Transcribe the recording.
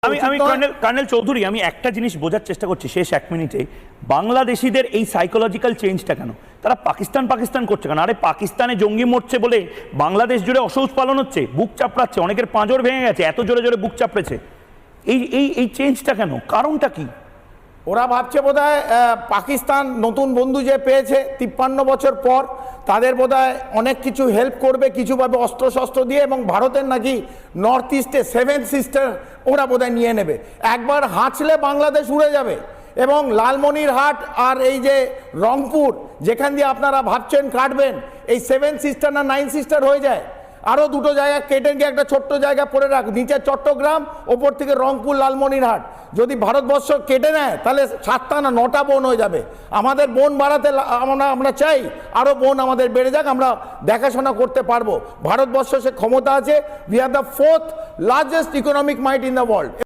আমি কর্নেল চৌধুরী, আমি একটা জিনিস বোঝার চেষ্টা করছি শেষ 1 মিনিটে, বাংলাদেশিদের এই সাইকোলজিক্যাল চেঞ্জটা কেন? তারা পাকিস্তান করছে কেন? আরে পাকিস্তানে জঙ্গি মরছে বলে বাংলাদেশ জুড়ে অসৌচ পালন হচ্ছে, বুক চাপড়াচ্ছে, অনেকের পাঁজর ভেঙে গেছে, এত জোরে জোরে বুক চাপড়েছে। এই চেঞ্জটা কেন? কারণটা কি? ওরা ভাবছে বোধহয় পাকিস্তান নতুন বন্ধু যে পেয়েছে 53 বছর পর, তাদের বোধহয় অনেক কিছু হেল্প করবে, কিছুভাবে অস্ত্রশস্ত্র দিয়ে, এবং ভারতের নাকি নর্থ ইস্টে 7 সিস্টার ওরা বোধহয় নিয়ে নেবে। একবার হাঁচলে বাংলাদেশ উড়ে যাবে। এবং লালমনিরহাট আর এই যে রংপুর, যেখান দিয়ে আপনারা ভাবছেন কাটবেন, এই 7 সিস্টার না 9 সিস্টার হয়ে যায়। আরও দুটো জায়গা কেটে গিয়ে একটা ছোট্ট জায়গা পড়ে রাখ, নিচে চট্টগ্রাম, ওপর থেকে রংপুর, লালমনিরহাট। যদি ভারতবর্ষ কেটে নেয় তাহলে 7টা না 9টা বোন হয়ে যাবে। আমাদের বোন বাড়াতে আমরা চাই আরও বোন আমাদের বেড়ে যাক, আমরা দেখাশোনা করতে পারবো। ভারতবর্ষ সে ক্ষমতা আছে। We are the 4th largest economic might in the world.